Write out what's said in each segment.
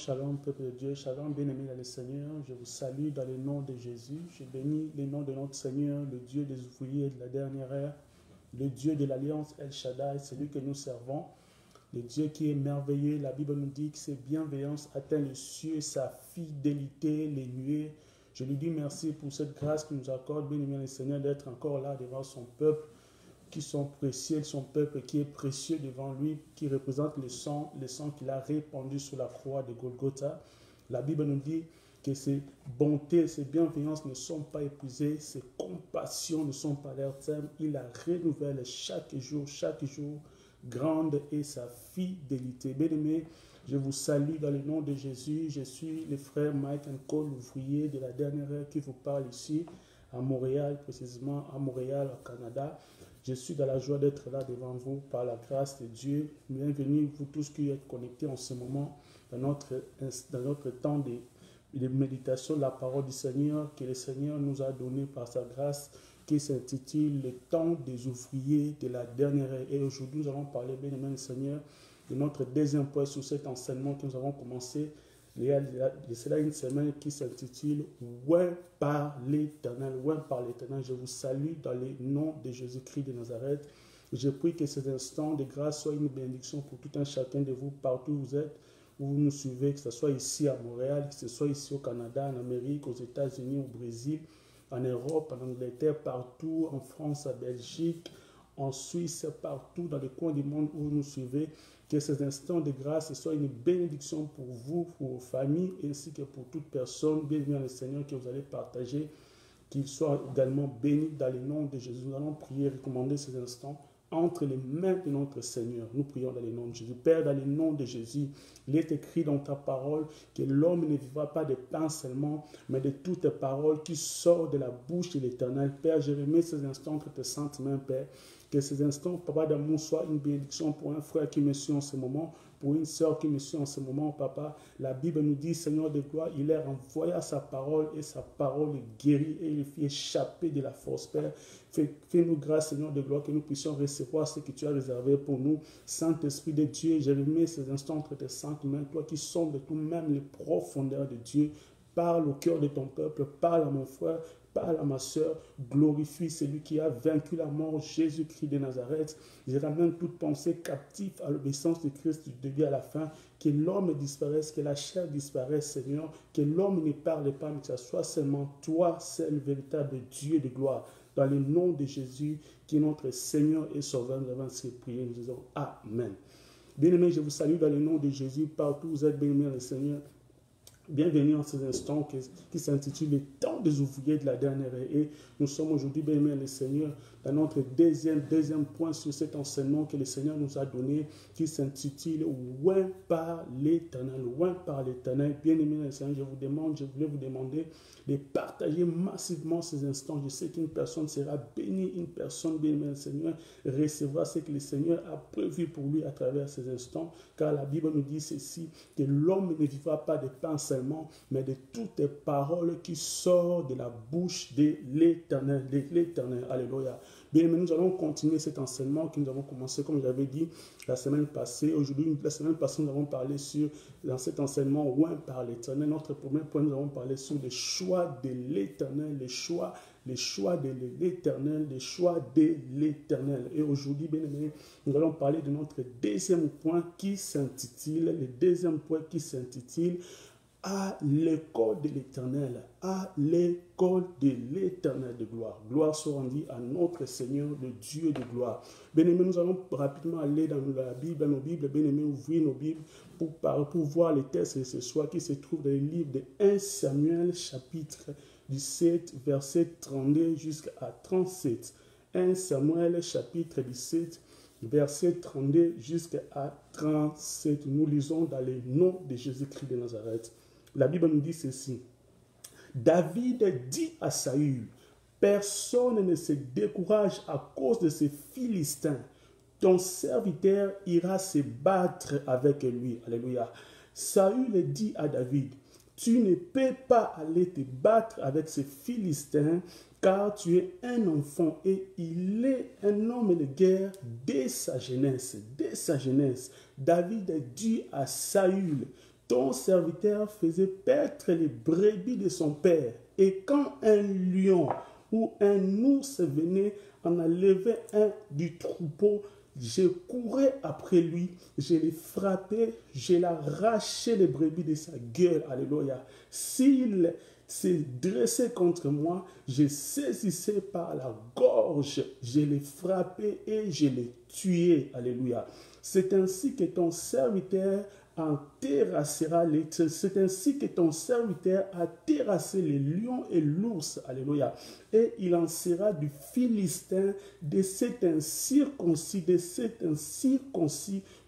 shalom, peuple de Dieu, shalom, bien-aimés dans le Seigneur. Je vous salue dans le nom de Jésus. Je bénis le nom de notre Seigneur, le Dieu des ouvriers de la dernière ère, le Dieu de l'Alliance El Shaddai, celui que nous servons, le Dieu qui est merveilleux. La Bible nous dit que ses bienveillances atteignent les cieux, sa fidélité, les nuées. Je lui dis merci pour cette grâce qu'il nous accorde, bien-aimé le Seigneur, d'être encore là devant son peuple, qui sont précieux, son peuple qui est précieux devant lui, qui représente le sang qu'il a répandu sur la croix de Golgotha. La Bible nous dit que ses bontés, ses bienveillances ne sont pas épuisées, ses compassions ne sont pas à leur terme. Il la renouvelle chaque jour, grande est sa fidélité. Bien-aimés, je vous salue dans le nom de Jésus. Je suis le frère Mike Cole, l'ouvrier de la dernière heure qui vous parle ici, à Montréal, précisément à Montréal, au Canada. Je suis dans la joie d'être là devant vous par la grâce de Dieu. Bienvenue vous tous qui êtes connectés en ce moment dans notre temps de méditation de la parole du Seigneur que le Seigneur nous a donné par sa grâce, qui s'intitule le temps des ouvriers de la dernière ère. Et aujourd'hui, nous allons parler, bien aimé le Seigneur, de notre deuxième point sur cet enseignement que nous avons commencé. Il y a une semaine qui s'intitule « Oint par l'Éternel ». Oint par l'Éternel. Je vous salue dans le nom de Jésus-Christ de Nazareth. Je prie que ces instants de grâce soient une bénédiction pour tout un chacun de vous, partout où vous êtes, où vous nous suivez, que ce soit ici à Montréal, que ce soit ici au Canada, en Amérique, aux États-Unis, au Brésil, en Europe, en Angleterre, partout, en France, en Belgique, en Suisse, partout dans les coins du monde où vous nous suivez. Que ces instants de grâce soient une bénédiction pour vous, pour vos familles, ainsi que pour toute personne. Bienvenue à le Seigneur que vous allez partager, qu'il soit également béni dans le nom de Jésus. Nous allons prier, recommander ces instants entre les mains de notre Seigneur. Nous prions dans le nom de Jésus. Père, dans le nom de Jésus, il est écrit dans ta parole que l'homme ne vivra pas de pain seulement, mais de toutes les paroles qui sortent de la bouche de l'Éternel. Père, je remets ces instants entre tes saintes mains, Père. Que ces instants, Papa d'amour, soient une bénédiction pour un frère qui me suit en ce moment, pour une sœur qui me suit en ce moment, Papa. La Bible nous dit, Seigneur de gloire, il leur envoya sa parole et sa parole guérit et il fit échapper de la force, Père. Fais-nous grâce, Seigneur de gloire, que nous puissions recevoir ce que tu as réservé pour nous. Saint-Esprit de Dieu, je remets ces instants entre tes saintes mains, toi qui sondes de tout-même les profondeurs de Dieu. Parle au cœur de ton peuple, parle à mon frère, parle à ma soeur, glorifie celui qui a vaincu la mort, Jésus-Christ de Nazareth. Je ramène toute pensée captive à l'obéissance de Christ du début à la fin, que l'homme disparaisse, que la chair disparaisse, Seigneur, que l'homme ne parle pas, mais que ce soit seulement toi, seul véritable Dieu de gloire. Dans le nom de Jésus, qui est notre Seigneur et Sauveur, nous avons ainsi prié, nous disons Amen. Bien-aimés, je vous salue dans le nom de Jésus, partout où vous êtes, bien-aimés, le Seigneur. Bienvenue en ces instants qui s'intitule « Le temps des ouvriers de la dernière ère ». Et nous sommes aujourd'hui, bien aimés le Seigneur, dans notre deuxième point sur cet enseignement que le Seigneur nous a donné, qui s'intitule « Oint par l'Éternel ». Oint par l'Éternel. Bien aimé le Seigneur, je voulais vous demander de partager massivement ces instants. Je sais qu'une personne sera bénie, une personne, bien aimé le Seigneur, recevra ce que le Seigneur a prévu pour lui à travers ces instants. Car la Bible nous dit ceci, que l'homme ne vivra pas de pain seulement, mais de toutes les paroles qui sortent de la bouche de l'Éternel. Alléluia. Bien, mais nous allons continuer cet enseignement que nous avons commencé, comme j'avais dit, la semaine passée. Aujourd'hui, la semaine passée, nous avons parlé dans cet enseignement, oint par l'Éternel. Notre premier point, nous avons parlé sur le choix de l'Éternel, les choix de l'Éternel, les choix de l'Éternel. Et aujourd'hui, bien aimé, nous allons parler de notre deuxième point qui s'intitule, à l'école de l'Éternel, à l'école de l'Éternel de gloire. Gloire soit rendue à notre Seigneur, le Dieu de gloire. Bien-aimés, nous allons rapidement aller dans la Bible, dans nos Bibles. Bien-aimés, ouvrir nos Bibles pour voir les textes de ce soir qui se trouvent dans le livre de 1 Samuel, chapitre 17, verset 32 jusqu'à 37. 1 Samuel, chapitre 17, verset 32 jusqu'à 37. Nous lisons dans le nom de Jésus-Christ de Nazareth. La Bible nous dit ceci. David dit à Saül, personne ne se décourage à cause de ces Philistins. Ton serviteur ira se battre avec lui. Alléluia. Saül dit à David, tu ne peux pas aller te battre avec ces Philistins, car tu es un enfant et il est un homme de guerre dès sa jeunesse. Dès sa jeunesse, David dit à Saül, ton serviteur faisait paître les brebis de son père. Et quand un lion ou un ours venait en enlever un du troupeau, je courais après lui, je l'ai frappé, je l'ai arraché les brebis de sa gueule. Alléluia. S'il s'est dressé contre moi, je saisissais par la gorge, je l'ai frappé et je l'ai tué. Alléluia. C'est ainsi que ton serviteur terrassera les... C'est ainsi que ton serviteur a terrassé les lions et l'ours. Alléluia. Et il en sera du Philistin, de cet incirconcis,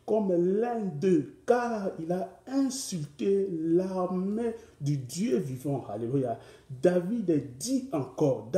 comme l'un d'eux, car il a insulté l'armée du Dieu vivant. Alléluia. David dit encore,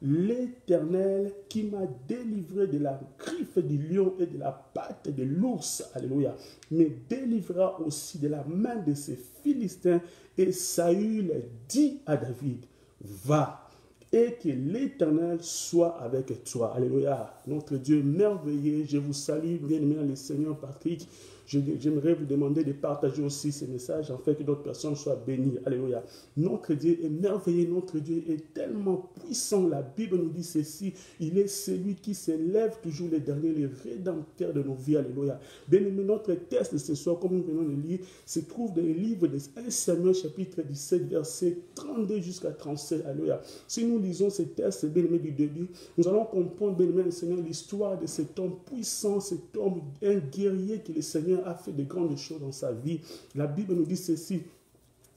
l'Éternel qui m'a délivré de la griffe du lion et de la patte de l'ours, alléluia, me délivrera aussi de la main de ces Philistins. Et Saül dit à David, va, et que l'Éternel soit avec toi. Alléluia. Notre Dieu merveilleux, je vous salue, bien-aimé dans le Seigneur Patrick. J'aimerais vous demander de partager aussi ces messages afin que d'autres personnes soient bénies. Alléluia. Notre Dieu est merveilleux, notre Dieu est tellement puissant. La Bible nous dit ceci, il est celui qui s'élève toujours les derniers, les rédempteurs de nos vies. Alléluia. Bien-aimé, notre texte de ce soir, comme nous venons de lire, se trouve dans le livre de 1 Samuel chapitre 17, verset 32 jusqu'à 37. Alléluia. Si nous lisons ce texte, bien-aimé, du début, nous allons comprendre, bien-aimé, le Seigneur, l'histoire de cet homme puissant, cet homme, un guerrier que le Seigneur a fait de grandes choses dans sa vie. La Bible nous dit ceci,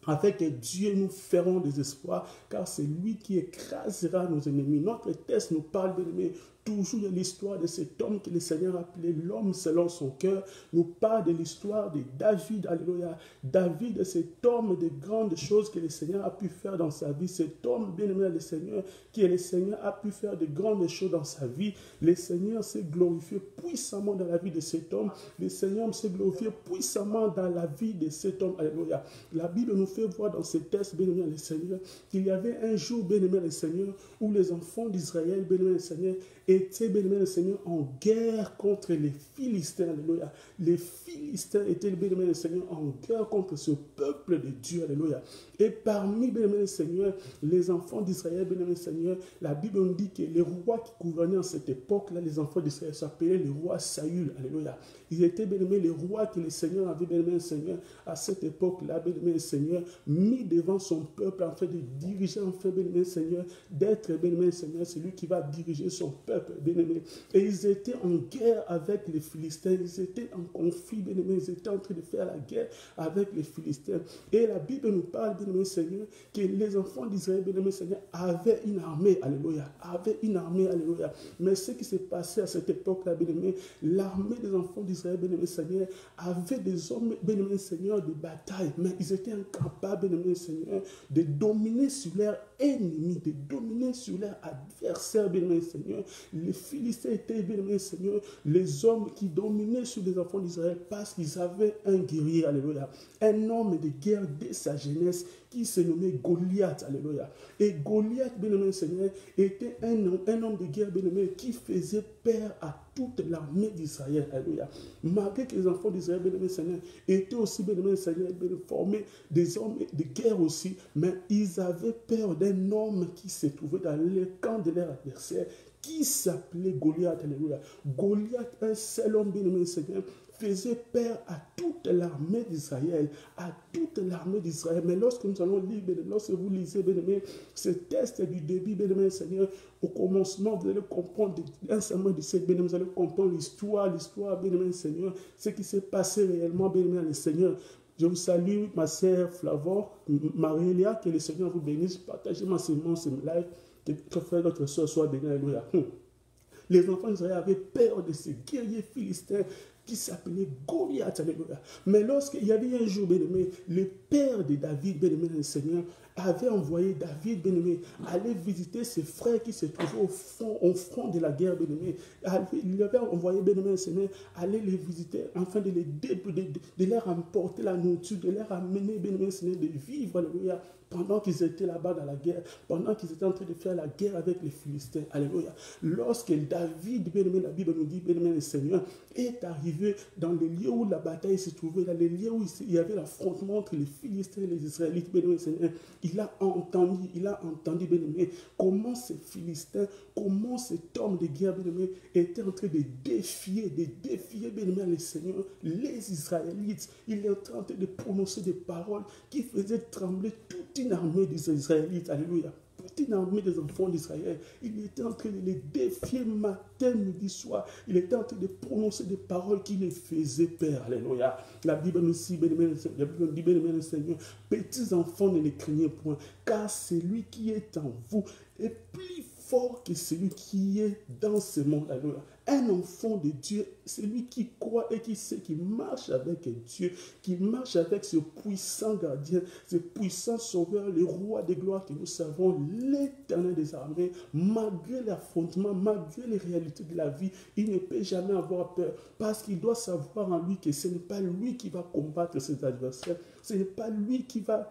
avec Dieu nous ferons des espoirs, car c'est lui qui écrasera nos ennemis. Notre texte nous parle d'ennemis. Toujours de l'histoire de cet homme que le Seigneur a appelé l'homme selon son cœur, nous parle de l'histoire de David, alléluia. David, cet homme de grandes choses que le Seigneur a pu faire dans sa vie, cet homme bien-aimé le Seigneur, qui le Seigneur a pu faire de grandes choses dans sa vie. Le Seigneur s'est glorifié puissamment dans la vie de cet homme. Le Seigneur s'est glorifié puissamment dans la vie de cet homme, alléluia. La Bible nous fait voir dans ce texte, bien-aimé le Seigneur, qu'il y avait un jour, bien-aimé le Seigneur, où les enfants d'Israël, bien-aimé le Seigneur, étaient, bien-aimé le Seigneur, en guerre contre les Philistins. Alléluia. Les Philistins étaient, bien-aimé le Seigneur, en guerre contre ce peuple de Dieu. Alléluia. Et parmi, bien-aimé le Seigneur, les enfants d'Israël, bien-aimé le Seigneur, la Bible nous dit que les rois qui gouvernaient en cette époque-là, les enfants d'Israël s'appelaient les rois Saül. Alléluia. Ils étaient, bien-aimé, les rois que le Seigneur avait, bien-aimé le Seigneur, à cette époque-là, bien-aimé le Seigneur, mis devant son peuple, en fait de diriger, en fait, bien-aimé le Seigneur, d'être, bien-aimé le Seigneur, c'est lui qui va diriger son peuple, bien-aimé. Et ils étaient en guerre avec les Philistins, ils étaient en conflit, bien-aimé, ils étaient en train de faire la guerre avec les Philistins. Et la Bible nous parle, bien-aimé Seigneur, que les enfants d'Israël, bien-aimé Seigneur, avaient une armée, alléluia, avaient une armée, alléluia. Mais ce qui s'est passé à cette époque-là, bien-aimé, l'armée des enfants d'Israël, bien-aimé Seigneur, avait des hommes, bien-aimé Seigneur, de bataille, mais ils étaient incapables, bien-aimé Seigneur, de dominer sur leur ennemi, de dominer sur leur adversaire, bien-aimé Seigneur. Les Philistins étaient, bien-aimé Seigneur, les hommes qui dominaient sur les enfants d'Israël parce qu'ils avaient un guerrier, alléluia, un homme de guerre dès sa jeunesse qui se nommait Goliath, alléluia. Et Goliath, bien-aimé Seigneur, était un homme de guerre, bien-aimé, qui faisait peur à toute l'armée d'Israël, alléluia. Malgré que les enfants d'Israël, bien-aimé Seigneur, étaient aussi, bien-aimé Seigneur, formés des hommes de guerre aussi, mais ils avaient peur d'un homme qui se trouvait dans le camp de leur adversaire, qui s'appelait Goliath, alléluia. Goliath, un seul homme, bien-aimé Seigneur, faisait peur à toute l'armée d'Israël, à toute l'armée d'Israël. Mais lorsque nous allons lire, lorsque vous lisez, bien-aimé, ce texte du début, bien-aimé Seigneur, au commencement, vous allez comprendre, 1 Samuel 17, bien-aimé, vous allez comprendre l'histoire, bien-aimé Seigneur, ce qui s'est passé réellement, bien-aimé le Seigneur. Je vous salue, ma sœur Flavor, Marie-Elia, que le Seigneur vous bénisse. Partagez ma sémence, live, que frère, notre soeur soit béni, alléluia. Les enfants d'Israël avaient peur de ces guerriers philistins qui s'appelait Goliath, alléluia. Mais lorsqu'il y avait un jour, bien-aimé, le père de David, bien-aimé le Seigneur, avait envoyé David, bien-aimé, aller visiter ses frères qui se trouvaient au front de la guerre, bien-aimé. Il avait envoyé, bien-aimé le Seigneur, aller les visiter, afin de leur apporter la nourriture, de leur amener, bien-aimé le Seigneur, de vivre, alléluia, pendant qu'ils étaient là-bas dans la guerre, pendant qu'ils étaient en train de faire la guerre avec les Philistins. Alléluia. Lorsque David, bien-aimé, la Bible nous dit, bien-aimé, le Seigneur est arrivé dans les lieux où la bataille se trouvait, dans les lieux où il y avait l'affrontement entre les Philistins et les Israélites, bien-aimé, le Seigneur, il a entendu, bien-aimé, comment ces Philistins, comment cet homme de guerre, bien-aimé, était en train de défier, bien-aimé, le Seigneur, les Israélites. Il est en train de prononcer des paroles qui faisaient trembler toute une armée des Israélites. Alléluia. Toute une armée des enfants d'Israël. Il était en train de les défier matin, midi, soir. Il était en train de prononcer des paroles qui les faisaient peur. Alléluia. La Bible nous dit, bien-aimé le Seigneur, petits enfants, ne les craignez point, car celui qui est en vous est plus fort que celui qui est dans ce monde. Alléluia. Un enfant de Dieu, celui qui croit et qui sait, qui marche avec Dieu, qui marche avec ce puissant gardien, ce puissant sauveur, le roi de gloire que nous savons, l'Éternel des armées, malgré l'affrontement, malgré les réalités de la vie, il ne peut jamais avoir peur, parce qu'il doit savoir en lui que ce n'est pas lui qui va combattre ses adversaires, ce n'est pas lui qui va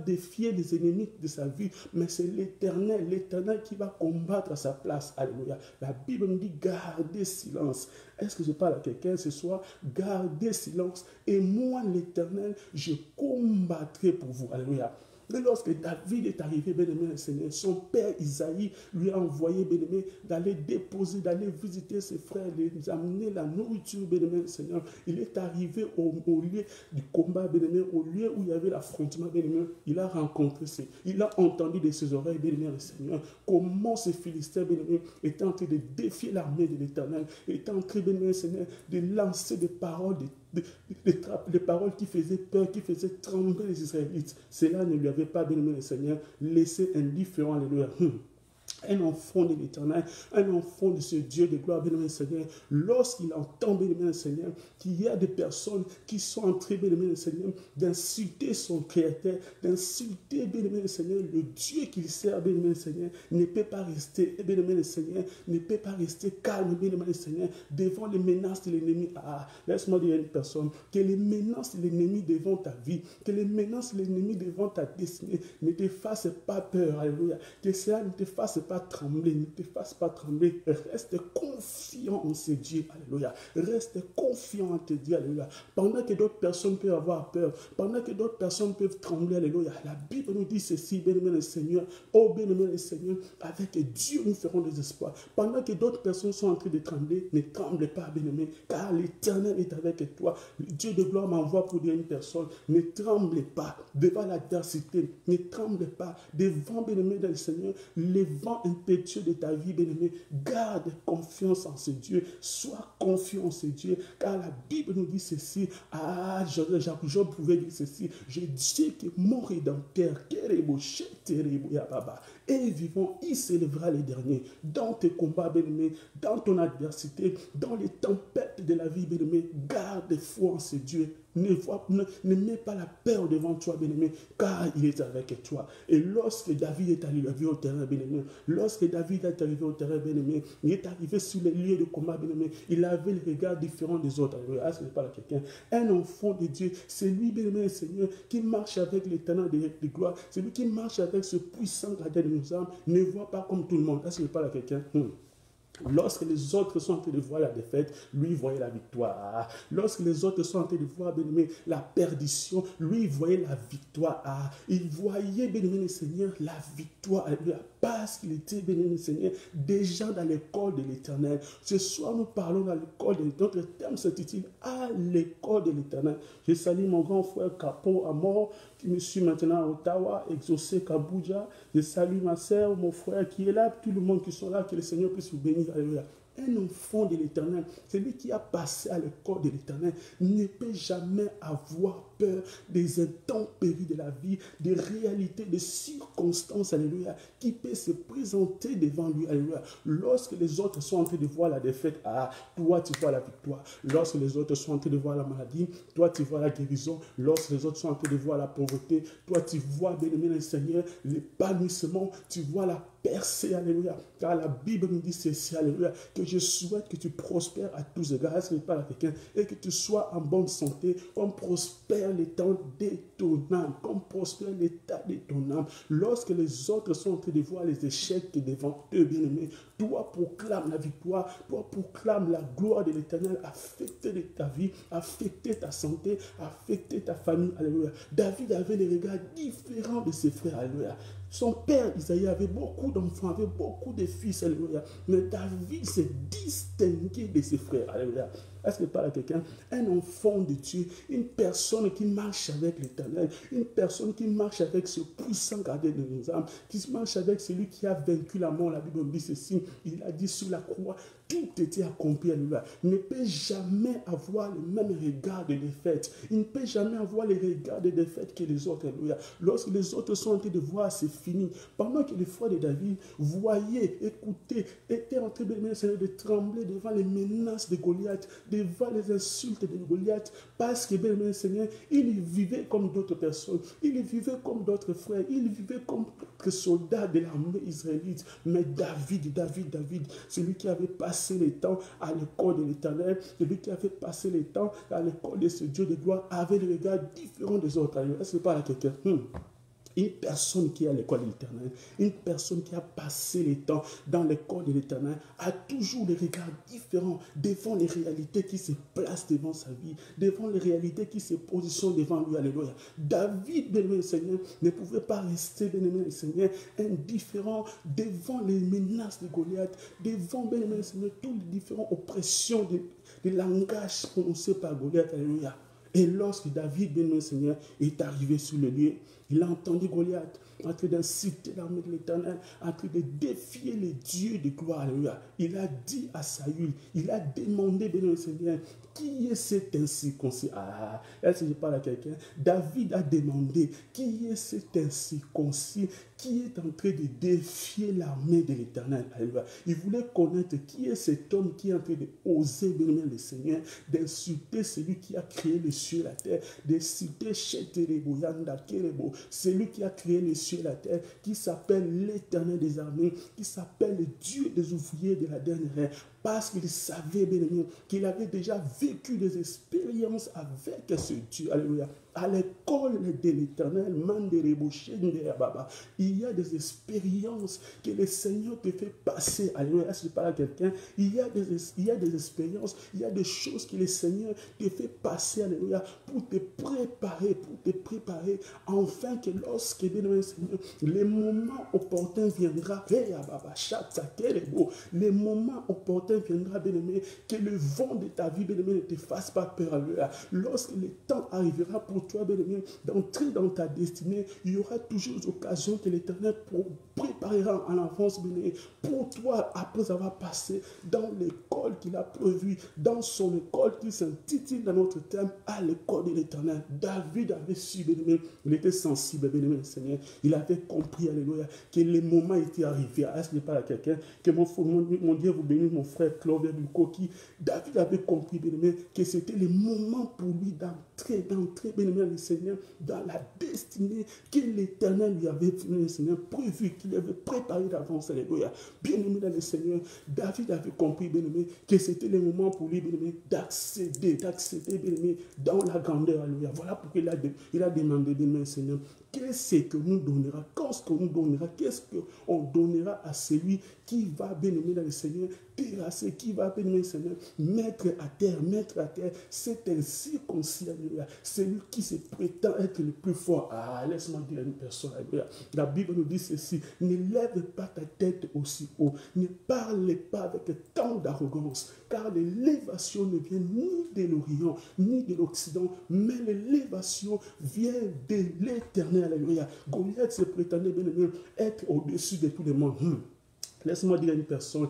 défier les ennemis de sa vie, mais c'est l'Éternel qui va combattre à sa place. Alléluia. La Bible nous dit, gardez silence. Est-ce que je parle à quelqu'un ce soir? Gardez silence. Et moi, l'Éternel, je combattrai pour vous. Alléluia. Mais lorsque David est arrivé, bien-aimé le Seigneur, son père Isaïe lui a envoyé, bien-aimé, d'aller déposer, d'aller visiter ses frères, de lui amener la nourriture, bien-aimé le Seigneur. Il est arrivé au lieu du combat, bien-aimé, au lieu où il y avait l'affrontement, bien-aimé. Il a rencontré, il a entendu de ses oreilles, bien-aimé le Seigneur, comment ces Philistins, bien-aimé, étaient en train de défier l'armée de l'Éternel, étaient en train, bien-aimé le Seigneur, de lancer des paroles, des paroles qui faisaient peur, qui faisaient trembler les Israélites. Cela ne lui avait pas, bien-aimé le Seigneur, laissé indifférent. Alléluia. Un enfant de l'Éternel, un enfant de ce Dieu de gloire, bien-aimé le Seigneur, lorsqu'il entend, bien-aimé le Seigneur, qu'il y a des personnes qui sont en train, bien-aimé le Seigneur, d'insulter son Créateur, d'insulter, bien-aimé le Seigneur, le Dieu qu'il sert, bien-aimé le Seigneur, ne peut pas rester, bien-aimé le Seigneur, ne peut pas rester calme, bien-aimé le Seigneur, devant les menaces de l'ennemi. Ah, laisse-moi dire à une personne, que les menaces de l'ennemi devant ta vie, que les menaces de l'ennemi devant ta destinée ne te fassent pas peur, alléluia, que cela ne te fasse pas trembler, ne te fasse pas trembler. Reste confiant en ce Dieu, alléluia. Reste confiant en tes Dieu, alléluia. Pendant que d'autres personnes peuvent avoir peur, pendant que d'autres personnes peuvent trembler, alléluia. La Bible nous dit ceci, bien-aimé le Seigneur, oh bien-aimé le Seigneur, avec Dieu nous ferons des espoirs. Pendant que d'autres personnes sont en train de trembler, ne tremble pas, bien-aimé, car l'Éternel est avec toi. Le Dieu de gloire m'envoie pour dire à une personne, ne tremble pas devant l'adversité, ne tremble pas devant, bien-aimé dans le Seigneur, les vents impétueux de ta vie, bien-aimé. Garde confiance en ce Dieu, sois confiant en ce Dieu, car la Bible nous dit ceci. Ah, Job pouvait dire ceci, je dis que mon Rédempteur, et vivant, il s'élèvera les derniers. Dans tes combats, bien-aimé, dans ton adversité, dans les tempêtes de la vie, bien-aimé, garde foi en ce Dieu. Ne mets pas la peur devant toi, bien-aimé, car il est avec toi. Et lorsque David est arrivé au terrain, bien-aimé, lorsque David est arrivé au terrain, bien-aimé, il est arrivé sur les lieux de combat, bien-aimé, il avait le regard différent des autres. Ah, ce n'est pas là quelqu'un. Un enfant de Dieu, c'est lui, bien-aimé, le Seigneur, qui marche avec l'éternel de gloire, c'est lui qui marche avec ce puissant gardien de nos âmes, ne voit pas comme tout le monde. Ah, ce n'est pas là quelqu'un. Lorsque les autres sont en train de voir la défaite, lui voyait la victoire. Lorsque les autres sont en train de voir, bien-aimé, la perdition, lui voyait la victoire. Il voyait, bien-aimé le Seigneur, la victoire. Parce qu'il était, bien-aimé le Seigneur, déjà dans l'école de l'Éternel. Ce soir, nous parlons dans l'école de l'Éternel. Notre thème s'intitule à l'école de l'Éternel. Je salue mon grand frère Capo Amor, qui me suit maintenant à Ottawa, exaucé Kabuja. Je salue ma sœur, mon frère qui est là, tout le monde qui sont là, que le Seigneur puisse vous bénir. Alléluia. Un enfant de l'Éternel, celui qui a passé à l'école de l'Éternel, ne peut jamais avoir peur des intempéries de la vie, des réalités, des circonstances, alléluia, qui peut se présenter devant lui, alléluia. Lorsque les autres sont en train de voir la défaite, toi tu vois la victoire. Lorsque les autres sont en train de voir la maladie, toi tu vois la guérison. Lorsque les autres sont en train de voir la pauvreté, toi tu vois, bien-aimé le Seigneur, l'épanouissement, tu vois la percée, alléluia. Car la Bible nous dit ceci, alléluia, que que je souhaite que tu prospères à tous égards, est-ce que je parle à quelqu'un, et que tu sois en bonne santé, comme prospère l'état de ton âme, comme prospère l'état de ton âme. Lorsque les autres sont en train de voir les échecs devant eux, bien-aimés, toi proclame la victoire, toi proclame la gloire de l'Éternel, affecter de ta vie, affecter ta santé, affecter ta famille, alléluia. David avait des regards différents de ses frères, alléluia. Son père Isaïe avait beaucoup d'enfants, avait beaucoup de fils, alléluia. Mais David s'est distingué de ses frères, alléluia. Est-ce que parle à quelqu'un? Un enfant de Dieu, une personne qui marche avec l'Éternel, une personne qui marche avec ce puissant gardien de nos âmes, qui marche avec celui qui a vaincu la mort. La Bible dit ceci, il a dit sur la croix, tout était accompli, alléluia. Il ne peut jamais avoir le même regard de défaite. Il ne peut jamais avoir les regards de défaite que les autres, alléluia. Lorsque les autres sont en train de voir, c'est fini. Pendant que les frères de David voyaient, écoutaient, étaient en train de trembler devant les menaces de Goliath, devant les insultes de Goliath, parce que, bien Seigneur, il vivait comme d'autres personnes, il vivait comme d'autres frères, il vivait comme d'autres soldats de l'armée israélite. Mais David, celui qui avait passé le temps à l'école de l'Éternel, celui qui avait passé le temps à l'école de ce Dieu de gloire, avait des regards différents des autres. Est-ce que pas à quelqu'un? Une personne qui est à l'école de l'Éternel, une personne qui a passé le temps dans l'école de l'Éternel, a toujours des regards différents devant les réalités qui se placent devant sa vie, devant les réalités qui se positionnent devant lui. Alléluia. David, bien-aimé le Seigneur, ne pouvait pas rester, bien-aimé le Seigneur, indifférent devant les menaces de Goliath, devant, bien-aimé le Seigneur, toutes les différentes oppressions de langage prononcées par Goliath. Alléluia. Et lorsque David, bien-aimé Seigneur, est arrivé sur le lieu, il a entendu Goliath en train d'inciter l'armée de l'Éternel, en train de défier les dieux de gloire. Alléluia. Il a dit à Saül, il a demandé, bien-aimé Seigneur, qui est cet incirconcis? Ah, est-ce que je parle à quelqu'un? David a demandé, qui est cet incirconcis qui est en train de défier l'armée de l'Éternel? Alléluia. Il voulait connaître qui est cet homme qui est en train d'oser, bien-aimé le Seigneur, d'insulter celui qui a créé les cieux et la terre, d'insulter celui qui a créé les cieux et la terre, qui s'appelle l'Éternel des armées, qui s'appelle le Dieu des ouvriers de la dernière ère. Parce qu'il savait, bien aimé, qu'il avait déjà vécu des expériences avec ce Dieu. Alléluia. À l'école de l'Éternel, il y a des expériences que le Seigneur te fait passer. Alléluia. Est-ce que je parle à quelqu'un? Il y a des expériences, il y a des choses que le Seigneur te fait passer. Alléluia. Pour te préparer, afin que lorsque, bien aimé Seigneur, le moment opportun viendra, le moment opportun viendra, bien-aimé, que le vent de ta vie, bien-aimé, ne te fasse pas peur. Alléluia. Lorsque le temps arrivera pour toi, bien-aimé, d'entrer dans ta destinée, il y aura toujours l'occasion que l'Éternel préparera en avance, bien-aimé, pour toi, après avoir passé dans l'école qu'il a prévue, dans son école qui s'intitule dans notre terme, à l'école de l'Éternel. David avait su, bien-aimé, il était sensible, bien-aimé, Seigneur. Il avait compris, alléluia, que le moment était arrivé. Est-ce que je parle à quelqu'un? Que mon Dieu vous bénisse, mon frère Claude Bukoki. David avait compris, bien-aimé, que c'était le moment pour lui d'entrer, bien-aimé, le Seigneur, dans la destinée que l'Éternel lui avait, le Seigneur, prévu, qu'il avait préparé d'avance. Alléluia. Bien-aimé dans le Seigneur, David avait compris, bien-aimé, que c'était le moment pour lui, bien-aimé, d'accéder, bien-aimé, dans la grandeur. Alléluia. Voilà pourquoi il a demandé, bien-aimé, Seigneur, qu'est-ce que nous donnera? Qu'est-ce qu'on donnera à celui qui va, bien-aimé dans le Seigneur, terrasser, qui va, bien-aimé Seigneur, mettre à terre, c'est ainsi circoncis, alléluia. Celui qui se prétend être le plus fort. Ah, laisse-moi dire à une personne, alléluia. La Bible nous dit ceci, ne lève pas ta tête aussi haut, ne parle pas avec tant d'arrogance, car l'élévation ne vient ni de l'Orient, ni de l'Occident, mais l'élévation vient de l'Éternel. Alléluia. Goliath se prétendait, bien aimé, être au-dessus de tout le monde. Laisse-moi dire à une personne,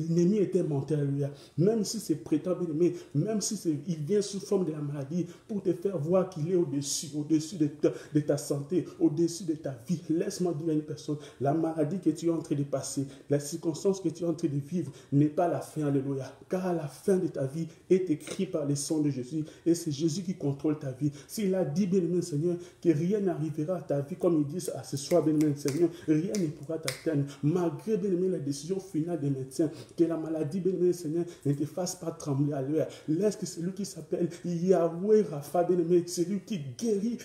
l'ennemi était menteur, alléluia. Même si c'est prétend, bien aimé, même si il vient sous forme de la maladie pour te faire voir qu'il est au-dessus de ta santé, au-dessus de ta vie. Laisse-moi dire à une personne, la maladie que tu es en train de passer, la circonstance que tu es en train de vivre n'est pas la fin, alléluia. Car la fin de ta vie est écrite par le sang de Jésus et c'est Jésus qui contrôle ta vie. S'il a dit, bien aimé Seigneur, que rien n'arrivera à ta vie, comme il dit à ce soir, bien aimé Seigneur, rien ne pourra t'atteindre. Malgré, bien aimé la décision finale des médecins, que la maladie, bien-aimé Seigneur, ne te fasse pas trembler à l'heure. Laisse que celui qui s'appelle Yahweh Rapha, bien-aimé, celui qui guérit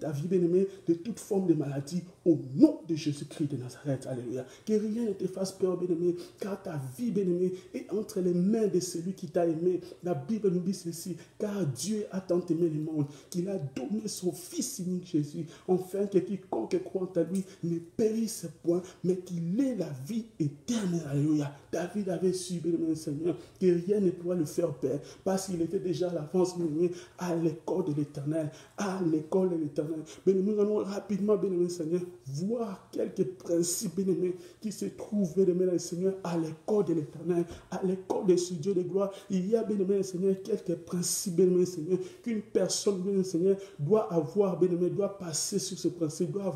ta vie, bien-aimé, de toute forme de maladie, au nom de Jésus-Christ de Nazareth. Alléluia. Que rien ne te fasse peur, bien-aimé, car ta vie, bien-aimé, est entre les mains de celui qui t'a aimé. La Bible nous dit ceci, car Dieu a tant aimé le monde, qu'il a donné son Fils unique Jésus, afin que quiconque croit en lui ne périsse point, mais qu'il ait la vie éternelle. Alléluia. David avait su, bien-aimé Seigneur, que rien ne pourrait le faire peur, parce qu'il était déjà à l'avance, bien-aimé, à l'école de l'Éternel, à l'école de l'Éternel. Bien-aimé, nous allons rapidement, bien-aimé Seigneur, voir quelques principes, bien-aimés, qui se trouvent, bien-aimé Seigneur, à l'école de l'Éternel, à l'école de ce Dieu de gloire. Il y a, bien-aimé Seigneur, quelques principes, bien-aimé Seigneur, qu'une personne, bien-aimé Seigneur, doit avoir, bien-aimé, doit passer sur ce principe, doit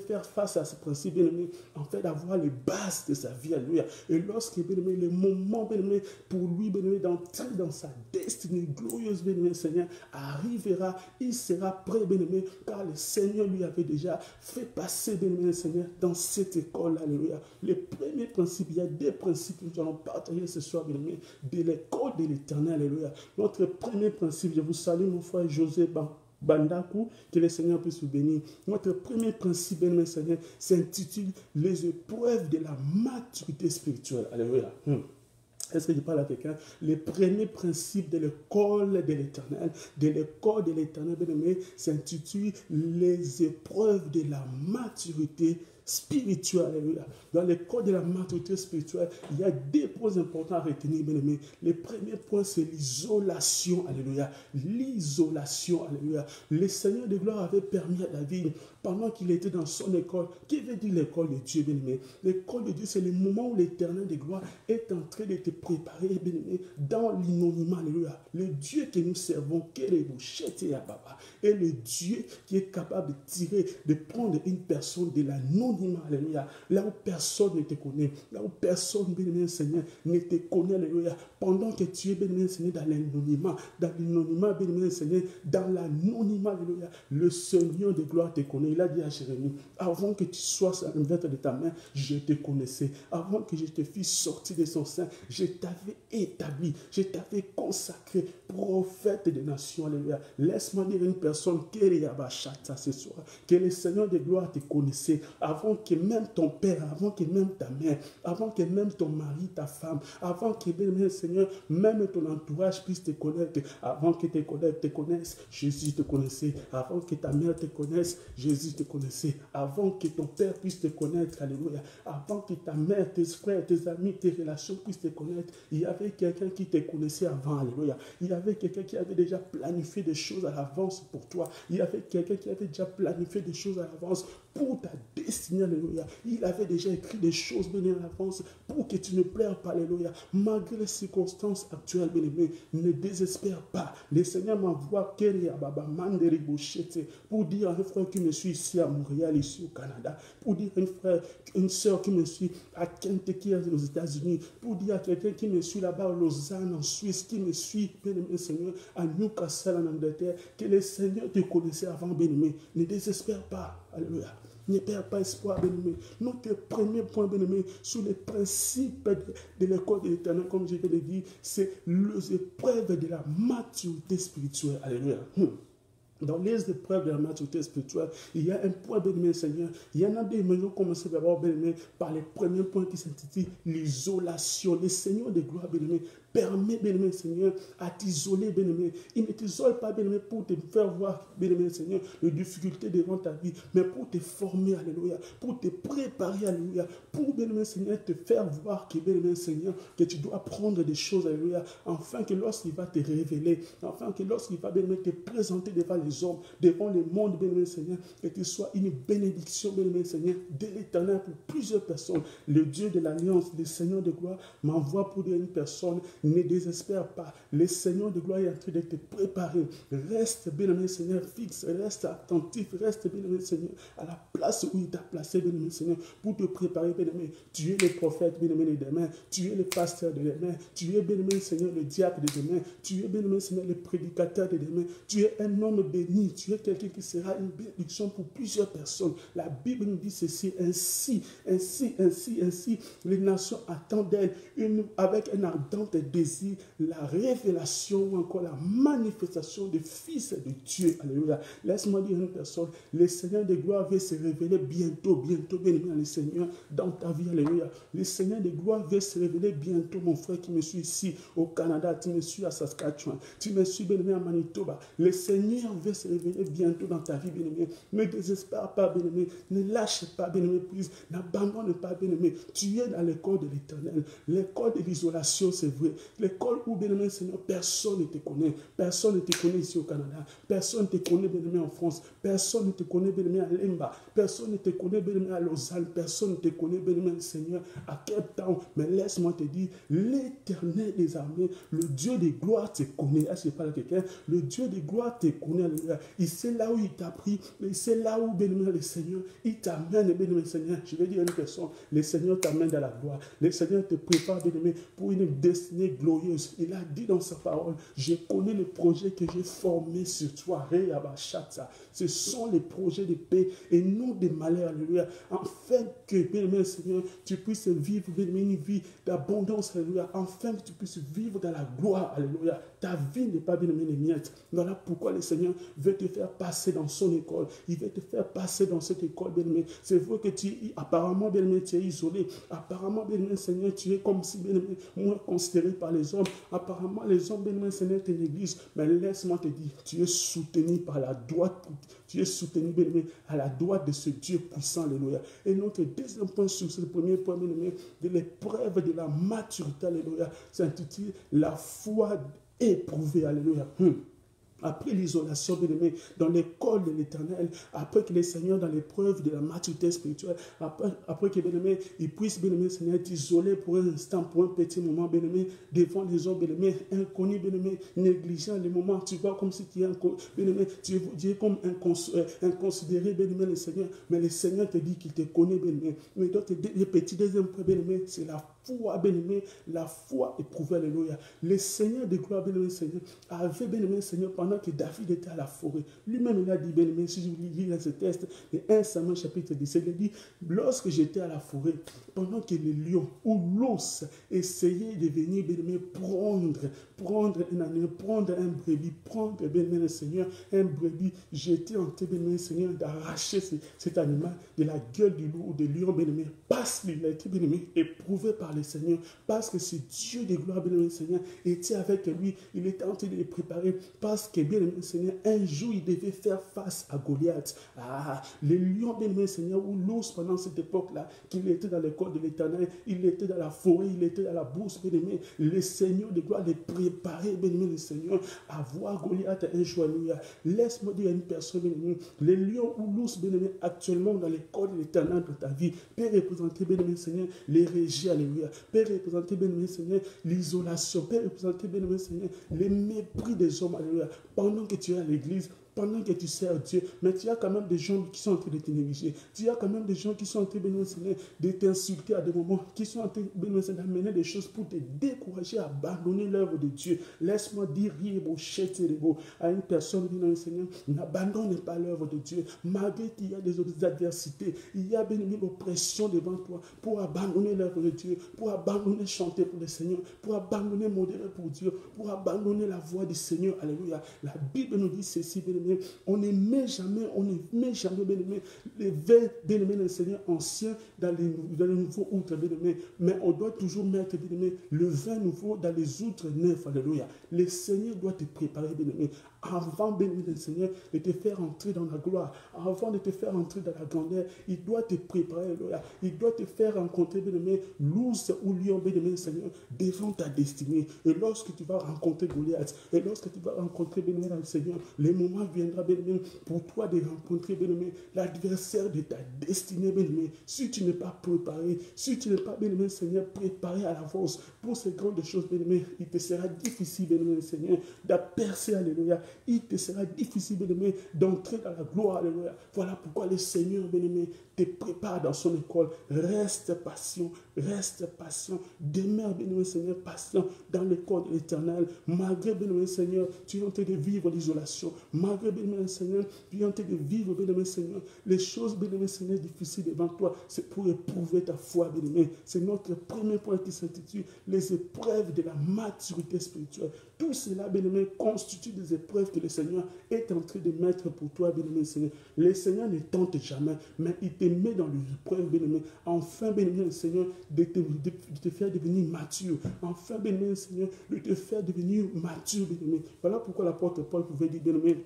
faire face à ce principe, bien-aimé, en fait, d'avoir les bases de sa vie, alléluia. Et lorsque, bien-aimé, le moment, bien-aimé, pour lui, bien-aimé, d'entrer dans sa destinée glorieuse, bien-aimé, Seigneur, arrivera, il sera prêt, bien-aimé, car le Seigneur lui avait déjà fait passer, bien-aimé, Seigneur, dans cette école, alléluia. Le premier principe, il y a deux principes que nous allons partager ce soir, bien-aimé, de l'école de l'Éternel, alléluia. Notre premier principe, je vous salue, mon frère José Bandakou, que le Seigneur puisse vous bénir. Notre premier principe, bien-aimé Seigneur, s'intitule les épreuves de la maturité spirituelle. Alléluia. Est-ce que je parle à quelqu'un? Le premier principe de l'école de l'Éternel, bien-aimé, s'intitule les épreuves de la maturité spirituelle. Alléluia. Dans l'école de la maturité spirituelle, il y a deux points importants à retenir, bien-aimé. Le premier point, c'est l'isolation. Alléluia. L'isolation. Alléluia. Le Seigneur de gloire avait permis à David, pendant qu'il était dans son école, qui veut dire l'école de Dieu, bien-aimé? L'école de Dieu, c'est le moment où l'Éternel de gloire est en train de te préparer, bien-aimé, dans l'inanonymat. Alléluia. Le Dieu que nous servons, est le Dieu qui est capable de tirer, de prendre une personne de l'anonymat. Alléluia. Là où personne ne te connaît, là où personne, bien-aimé Seigneur, ne te connaît, alléluia. Pendant que tu es, bien-aimé Seigneur, dans l'anonymat, bien-aimé Seigneur, dans l'anonymat, alléluia, le Seigneur de gloire te connaît. Il a dit à Jérémie, avant que tu sois sur la ventre de ta main, je te connaissais. Avant que je te fisse sortir de son sein, je t'avais établi, je t'avais consacré prophète des nations. Alléluia. Laisse-moi dire une personne ce soir, que le Seigneur de gloire te connaissait avant que même ton père, avant que même ta mère, avant que même ton mari, ta femme, avant que même, Seigneur, même ton entourage puisse te connaître, avant que tes collègues te connaissent, Jésus te connaissait. Avant que ta mère te connaisse, Jésus te connaissait. Avant que ton père puisse te connaître, alléluia. Avant que ta mère, tes frères, tes amis, tes relations puissent te connaître, il y avait quelqu'un qui te connaissait avant, alléluia. Il y avait quelqu'un qui avait déjà planifié des choses à l'avance pour toi. Il y avait quelqu'un qui avait déjà planifié des choses à l'avance pour ta destinée, alléluia. Il avait déjà écrit des choses, bien à l'avance, pour que tu ne pleures pas, alléluia. Malgré les circonstances actuelles, bien aimé, ne désespère pas. Le Seigneur m'envoie pour dire à un frère qui me suit ici à Montréal, ici au Canada, pour dire à un frère, une soeur qui me suit à Kentucky, aux États-Unis, pour dire à quelqu'un qui me suit là-bas à Lausanne, en Suisse, qui me suit, bien aimé Seigneur, à Newcastle, en Angleterre, que le Seigneur te connaissait avant, bien aimé. Ne désespère pas. Alléluia. Ne perds pas espoir, bien-aimé. Notre premier point, bien-aimé, sur les principes de l'école de l'Éternel, comme je viens de dire, c'est les épreuves de la maturité spirituelle. Alléluia. Dans les épreuves de la maturité spirituelle, il y a un point, bien-aimé Seigneur. Il y en a des, mais nous commençons d'abord, bien-aimé, par les premiers points qui s'intitulent l'isolation. Le Seigneur de gloire, bien-aimé, permet, bien-aimé Seigneur, à t'isoler, bien-aimé. Il ne t'isole pas, bien-aimé, pour te faire voir, bien-aimé Seigneur, les difficultés devant ta vie, mais pour te former, alléluia, pour te préparer, alléluia, pour, bien-aimé Seigneur, te faire voir que, bien-aimé Seigneur, que tu dois prendre des choses, alléluia, afin que lorsqu'il va te révéler, afin que lorsqu'il va, bien-aimé, te présenter devant les hommes, devant le monde, bien-aimé Seigneur, que tu sois une bénédiction, bien-aimé Seigneur, de l'Éternel pour plusieurs personnes. Le Dieu de l'Alliance, le Seigneur de gloire, m'envoie pour dire une personne ne désespère pas. Le Seigneur de gloire est en train de te préparer. Reste, bien-aimé Seigneur, fixe, reste attentif, reste, bien-aimé Seigneur, à la place où il t'a placé, bien-aimé Seigneur, pour te préparer, bien-aimé. Tu es le prophète, bien-aimé, de demain. Tu es le pasteur de demain. Tu es, bien-aimé Seigneur, le diacre de demain. Tu es, bien-aimé Seigneur, le prédicateur de demain. Tu es un homme béni. Tu es quelqu'un qui sera une bénédiction pour plusieurs personnes. La Bible nous dit ceci, ainsi, les nations attendent d'elle avec un ardent désir la révélation ou encore la manifestation du Fils de Dieu. Alléluia. Laisse-moi dire à une personne, le Seigneur de gloire veut se révéler bientôt, bien aimé le Seigneur, dans ta vie. Alléluia. Le Seigneur de gloire veut se révéler bientôt, mon frère qui me suit ici au Canada, tu me suis à Saskatchewan, tu me suis, bien aimé, à Manitoba. Le Seigneur veut se révéler bientôt dans ta vie, bien aimé. Ne désespère pas, bien aimé. Ne lâche pas, bien aimé, please. N'abandonne pas, bien aimé. Tu es dans l'école de l'Éternel, l'école de l'isolation, c'est vrai. L'école où, bien aimé Seigneur, personne ne te connaît. Personne ne te connaît ici au Canada. Personne ne te connaît, bien aimé, en France. Personne ne te connaît, bien aimé, à Lemba. Personne ne te connaît, bien aimé, à Lausanne. Personne ne te connaît, bien aimé, Seigneur, à Cape Town. Mais laisse-moi te dire, l'Éternel des armées, le Dieu de gloire te connaît. Est-ce que je parle à quelqu'un? Le Dieu de gloire te connaît. Il sait là où il t'a pris. Il sait là où, bien aimé, le Seigneur, il t'amène, bien aimé, Seigneur. Je vais dire à une personne, le Seigneur t'amène dans la gloire. Le Seigneur te prépare, bien aimé, pour une destinée glorieuse. Il a dit dans sa parole, je connais le projet que j'ai formé sur toi. Ce sont les projets de paix et non de malheur. Alléluia. Afin que, bien aimé Seigneur, tu puisses vivre, bien aimé, une vie d'abondance. Alléluia. Afin que tu puisses vivre dans la gloire. Alléluia. Ta vie n'est pas, bien aimé, les miettes. Voilà pourquoi le Seigneur veut te faire passer dans son école. Il veut te faire passer dans cette école, bien aimé. C'est vrai que apparemment, bien aimé, tu es isolé. Apparemment, bien aimé, Seigneur, tu es comme si, bien aimé, moins considéré par les hommes. Apparemment, les hommes, bien aimé, Seigneur, te négligent. Mais laisse-moi te dire, tu es soutenu par la droite. Tu es soutenu, bien aimé, à la droite de ce Dieu puissant. Alléluia. Et notre deuxième point sur ce premier point, bien aimé, de l'épreuve de la maturité. Alléluia. S'intitule la foi éprouvée. Alléluia. Après l'isolation, bien aimé, dans l'école de l'Éternel, après que le Seigneur, dans l'épreuve de la maturité spirituelle, après que, bien aimé, il puisse, bien aimé, Seigneur, t'isoler pour un instant, pour un petit moment, bien aimé, devant les hommes, bien aimé, inconnus, bien aimé, négligents, les moments, tu vois comme si tu es, bien aimé, tu es comme inconsidéré, bien aimé, le Seigneur, mais le Seigneur te dit qu'il te connaît, bien aimé. Mais donc, le petit deuxième point, bien aimé, c'est la foi, bien aimé, la foi éprouvée, alléluia. Le Seigneur de gloire, bien aimé, Seigneur, avait, bien aimé, Seigneur, pendant que David était à la forêt. Lui-même, il a dit, bien aimé, si je lis dans ce texte, de 1 Samuel chapitre 17, il dit, lorsque j'étais à la forêt, pendant que les lions ou l'ours essayaient de venir, bien aimé, prendre un animal, prendre un brebis, prendre, bien aimé, le Seigneur, un brebis, j'étais en train, bien aimé, Seigneur, d'arracher cet animal de la gueule du loup ou du lion, bien aimé, parce qu'il a été, bien aimé, éprouvé par le Seigneur, parce que ce Dieu de gloire, bien aimé, Seigneur, était avec lui, il était en train de le préparer, parce que, bien aimé, Seigneur, un jour, il devait faire face à Goliath. Le lion, bien aimé, Seigneur, ou l'ours, pendant cette époque-là, qu'il était dans l'école de l'Éternel, il était dans la forêt, il était dans la bourse, bien aimé, le Seigneur de gloire les préparer, bien aimé, le Seigneur, à voir Goliath un jour. Alléluia. Laisse-moi dire à une personne, bien aimé, le lion ou l'ours, bien aimé, actuellement dans l'école de l'Éternel de ta vie, peut représenter, bien aimé, Seigneur, l'hérésie, alléluia, peut représenter, bien aimé, Seigneur, l'isolation, peut représenter, bien aimé, Seigneur, le mépris des hommes, alléluia. Pendant que tu es à l'église, pendant que tu sers Dieu, mais tu as quand même des gens qui sont en train de te négliger. Tu as quand même des gens qui sont en train de t'insulter à des moments, qui sont en train d'amener des choses pour te décourager à abandonner l'œuvre de Dieu. Laisse-moi dire à une personne qui dit, Seigneur, n'abandonne pas l'œuvre de Dieu. Malgré qu'il y a des adversités, il y a bien aimé l'oppression devant toi, pour abandonner l'œuvre de Dieu, pour abandonner chanter pour le Seigneur, pour abandonner modérer pour Dieu, pour abandonner la voix du Seigneur. Alléluia. La Bible nous dit ceci, bien aimé. On ne met jamais, bien aimé, les vins, bien aimé, le Seigneur ancien dans les nouveaux outres, bien aimé. Mais on doit toujours mettre, bien aimé, le vin nouveau dans les outres neufs. Alléluia. Le Seigneur doit te préparer, bien aimé, avant, bien aimé, le Seigneur, de te faire entrer dans la gloire, avant de te faire entrer dans la grandeur, il doit te préparer, alléluia. Il doit te faire rencontrer, bien aimé, l'ours ou lion, bien aimé, le Seigneur, devant ta destinée. Et lorsque tu vas rencontrer Goliath, et lorsque tu vas rencontrer, bien aimé, le Seigneur, les moments viendra, bien-aimé, pour toi de rencontrer, bien-aimé, l'adversaire de ta destinée, bien-aimé. Si tu n'es pas préparé, si tu n'es pas, bien-aimé, Seigneur, préparé à l'avance pour ces grandes choses, bien-aimé, il te sera difficile, bien-aimé, Seigneur, d'apercer, alléluia. Il te sera difficile, bien-aimé, d'entrer dans la gloire, alléluia. Voilà pourquoi le Seigneur, bien-aimé, te prépare dans son école. Reste patient, demeure, bien-aimé, Seigneur, patient dans l'école de l'Éternel. Malgré, bien-aimé, Seigneur, tu es en train de vivre l'isolation. Malgré, bien-aimé, Seigneur, tu es en train de vivre, bien-aimé, Seigneur, les choses, bien-aimé, Seigneur, difficiles devant toi. C'est pour éprouver ta foi, bien-aimé. C'est notre premier point qui s'intitule les épreuves de la maturité spirituelle. Tout cela, bien-aimé, constitue des épreuves que le Seigneur est en train de mettre pour toi, bien-aimé, Seigneur. Le Seigneur ne tente jamais, mais il te met dans les épreuves, bien-aimé. Enfin, bien-aimé, Seigneur, de te faire devenir mature. Enfin, bien-aimé, Seigneur, de te faire devenir mature, bien-aimé. Voilà pourquoi l'apôtre Paul pouvait dire, bien-aimé,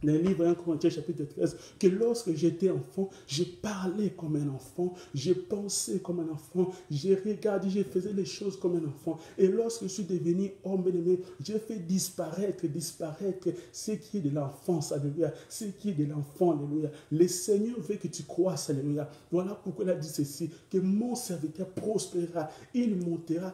dans le livre 1 Corinthiens chapitre 13, que lorsque j'étais enfant, je parlais comme un enfant, je pensais comme un enfant, j'ai regardé, je faisais les choses comme un enfant. Et lorsque je suis devenu homme, bien-aimé, j'ai fait disparaître ce qui est de l'enfance, alléluia, ce qui est de l'enfant, alléluia. Le Seigneur veut que tu croisses, alléluia. Voilà pourquoi il a dit ceci, que mon serviteur prospérera, il montera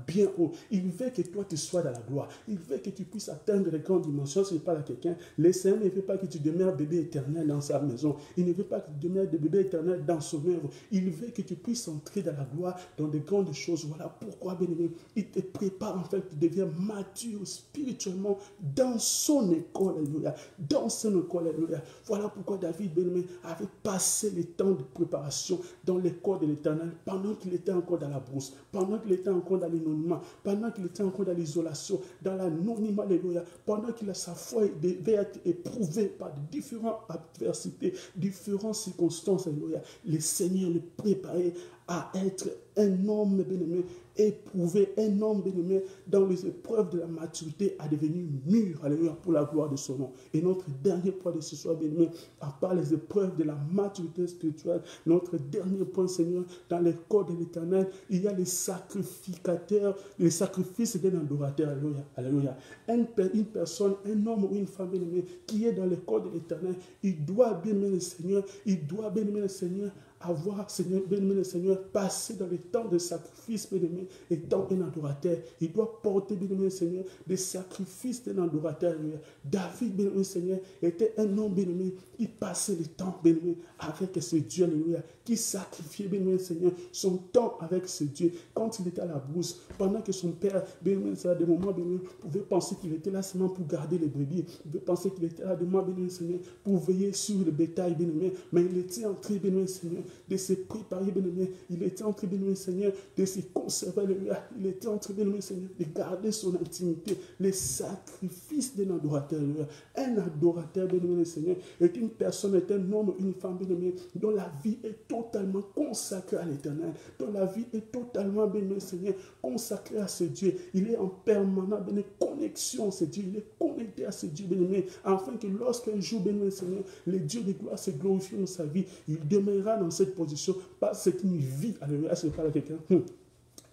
bien haut. Il veut que toi tu sois dans la gloire, il veut que tu puisses atteindre les grandes dimensions. Si je parle à quelqu'un, le Seigneur ne veut pas que tu demeures bébé éternel dans sa maison. Il ne veut pas que tu demeures bébé éternel dans son œuvre. Il veut que tu puisses entrer dans la gloire, dans de grandes choses. Voilà pourquoi, bien-aimé, il te prépare en fait, tu deviens mature spirituellement dans son école, alléluia. Dans son école, alléluia. Voilà pourquoi David, bien-aimé, avait passé le temps de préparation dans l'école de l'Éternel pendant qu'il était encore dans la brousse, pendant qu'il était encore dans l'anonymat, pendant qu'il était encore dans l'isolation, dans l'anonymat, alléluia, pendant qu'il a sa foi devait être éprouvé par différentes adversités, différentes circonstances, alléluia. Le Seigneur le préparait à être un homme bien-aimé, éprouvé, un homme bien-aimé dans les épreuves de la maturité, à devenir mûr, alléluia, pour la gloire de son nom. Et notre dernier point de ce soir, bien-aimé, à part les épreuves de la maturité spirituelle, notre dernier point, Seigneur, dans l'école de l'Éternel, il y a les sacrificateurs, les sacrifices d'un adorateur, alléluia, alléluia. Une personne, un homme ou une femme, bien-aimé, qui est dans l'école de l'Éternel, il doit bien-aimer le Seigneur, avoir, Seigneur, bien-aimé le Seigneur, passer dans les temps de sacrifice, bien-aimé, étant un adorateur. Il doit porter, bien-aimé le Seigneur, des sacrifices d'un adorateur. David, bien-aimé le Seigneur, était un homme, bien-aimé, qui passait le temps, bien-aimé, avec ce Dieu, alléluia, qui sacrifiait, bien-aimé le Seigneur, son temps avec ce Dieu. Quand il était à la brousse, pendant que son père, bien-aimé, à des moments, bien-aimé, pouvait penser qu'il était là seulement pour garder les brebis, il pouvait penser qu'il était là des moments, bien-aimé le Seigneur, pour veiller sur le bétail, bien-aimé, mais il était entré, bien-aimé le Seigneur, de se préparer, bien-aimé. Il était en train, bien-aimé, Seigneur, de se conserver, alléluia. Il était en train, bien-aimé, Seigneur, de garder son intimité, les sacrifices d'un adorateur, alléluia. Un adorateur, bien-aimé, Seigneur, est une personne, est un homme, une femme, bien-aimé, dont la vie est totalement consacrée à l'Éternel, dont la vie est totalement, bien-aimé, Seigneur, consacrée à ce Dieu. Il est en permanente, bien-aimé, connexion à ce Dieu. Il est connecté à ce Dieu, bien-aimé, afin que lorsqu'un jour, bien-aimé, Seigneur, le Dieu de gloire se glorifie dans sa vie, il demeurera dans cette position parce qu'une vie, alléluia, c'est pas quelqu'un.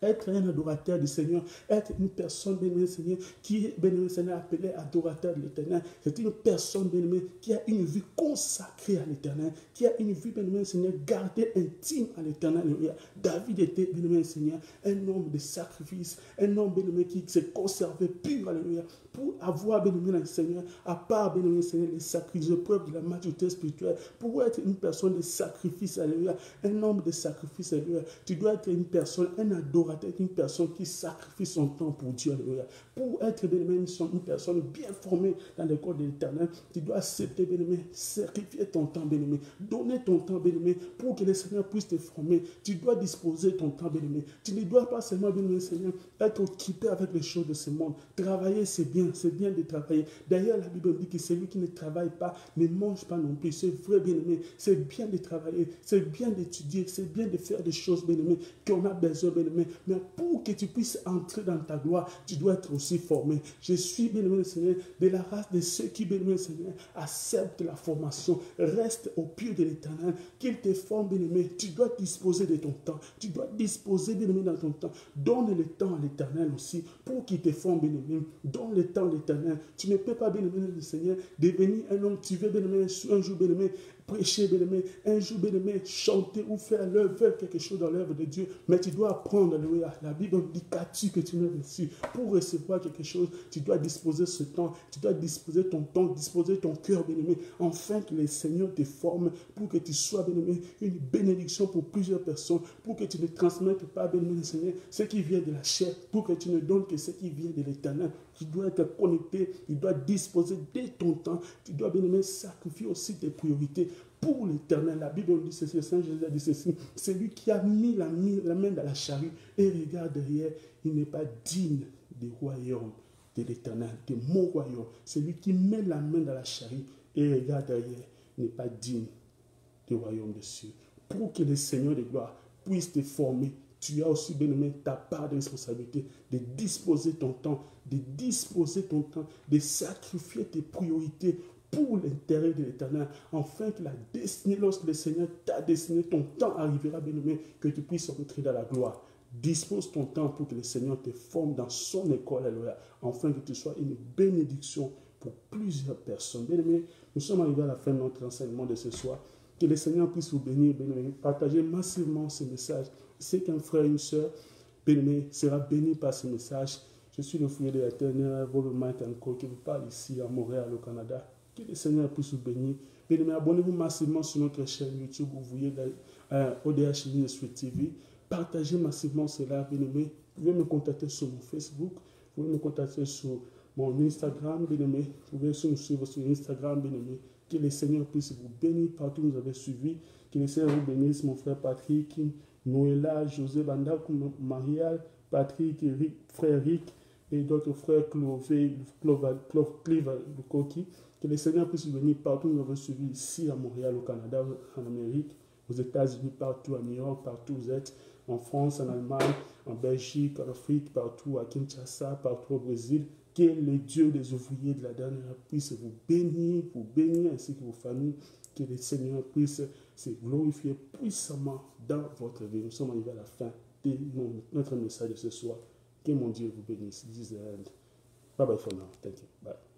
Être un adorateur du Seigneur, être une personne, bien-aimée, Seigneur, qui est, bien-aimé, Seigneur, appelée adorateur de l'Éternel, c'est une personne, bien-aimée, qui a une vie consacrée à l'Éternel, qui a une vie, bien-aimé, Seigneur, gardée intime à l'Éternel. David était, bien-aimé, Seigneur, un homme de sacrifice, un homme, bien-aimé, qui s'est conservé pur, alléluia, pour avoir, bien-aimé, le Seigneur, à part, bien-aimé, Seigneur, les sacrifices, les preuves de la maturité spirituelle, pour être une personne de sacrifice, alléluia, un homme de sacrifice, alléluia, tu dois être une personne, un adorateur, une personne qui sacrifie son temps pour Dieu, alléluia. Pour être, bien-aimé, une personne bien formée dans l'école de l'Éternel, tu dois accepter, bien-aimé, sacrifier ton temps, bien-aimé, donner ton temps, bien-aimé, pour que le Seigneur puisse te former. Tu dois disposer ton temps, bien-aimé. Tu ne dois pas seulement, bien-aimé, Seigneur, être occupé avec les choses de ce monde. Travailler, c'est bien de travailler. D'ailleurs, la Bible dit que celui qui ne travaille pas ne mange pas non plus. C'est vrai, bien-aimé, c'est bien de travailler, c'est bien d'étudier, c'est bien de faire des choses, bien-aimé, qu'on a besoin, bien-aimé, Mais pour que tu puisses entrer dans ta gloire, tu dois être aussi formé. Je suis, bien-aimé le Seigneur, de la race de ceux qui, bien-aimé le Seigneur, acceptent la formation. Reste au pied de l'Éternel, qu'il te forme, bien-aimé. Tu dois disposer de ton temps. Tu dois disposer, bien-aimé, dans ton temps. Donne le temps à l'Éternel aussi, pour qu'il te forme, bien-aimé. Donne le temps à l'Éternel. Tu ne peux pas, bien-aimé le Seigneur, devenir un homme. Tu veux, bien-aimé, un jour, bien-aimé, prêcher, bien-aimé, un jour, bien-aimé, chanter ou faire quelque chose dans l'œuvre de Dieu. Mais tu dois apprendre, alléluia. La Bible dit qu'as-tu que tu n'as reçu. Pour recevoir quelque chose, tu dois disposer ce temps, tu dois disposer ton temps, disposer ton cœur, bien-aimé, afin que le Seigneur te forme, pour que tu sois, bien-aimé, une bénédiction pour plusieurs personnes, pour que tu ne transmettes pas, bien-aimé, le Seigneur, ce qui vient de la chair, pour que tu ne donnes que ce qui vient de l'Éternel. Tu dois être connecté, tu dois disposer de ton temps, tu dois, bien-aimé, sacrifier aussi tes priorités pour l'Éternel. La Bible dit ceci, le Saint Jésus a dit ceci, c'est lui qui a mis la main dans la charrue et regarde derrière, il n'est pas digne du royaume de l'Éternel, de mon royaume. C'est lui qui met la main dans la charrue et regarde derrière, il n'est pas digne du royaume de cieux. Pour que le Seigneur de gloire puisse te former, tu as aussi, bien aimé, ta part de responsabilité de disposer ton temps, de sacrifier tes priorités pour l'intérêt de l'Éternel, afin que la destinée, lorsque le Seigneur t'a destiné, ton temps arrivera, bien aimé, que tu puisses entrer dans la gloire. Dispose ton temps pour que le Seigneur te forme dans son école, alléluia, afin que tu sois une bénédiction pour plusieurs personnes. Bien aimé, nous sommes arrivés à la fin de notre enseignement de ce soir. Que le Seigneur puisse vous bénir, bien aimé. Partagez massivement ce message. C'est qu'un frère et une soeur, bien aimé, sera béni par ce message. Je suis le fruit de l'Éternel, Robert Mike Anko, qui vous parle ici à Montréal, au Canada. Que le Seigneur puisse vous bénir. Bien aimé, abonnez-vous massivement sur notre chaîne YouTube. Vous voyez ODH Ministry TV. Partagez massivement cela, bien aimé. Vous pouvez me contacter sur mon Facebook. Vous pouvez me contacter sur mon Instagram, bien aimé. Vous pouvez nous suivre sur Instagram, bien aimé. Que le Seigneur puisse vous bénir partout où vous avez suivi. Que le Seigneur vous bénisse, mon frère Patrick, Noëlla, José Banda, Marial, Patrick, Eric, frère Rick et d'autres frères Clové, Clive, Coqui. Que le Seigneur puisse vous bénir partout où vous avez suivi, ici à Montréal, au Canada, en Amérique, aux États-Unis, partout, à New York, partout où vous êtes, en France, en Allemagne, en Belgique, en Afrique, partout, à Kinshasa, partout au Brésil. Que le Dieu des ouvriers de la dernière puisse vous bénir ainsi que vos familles. Que le Seigneur puisse se glorifier puissamment dans votre vie. Nous sommes arrivés à la fin de notre message de ce soir. Que mon Dieu vous bénisse. Bye bye for now. Thank you. Bye.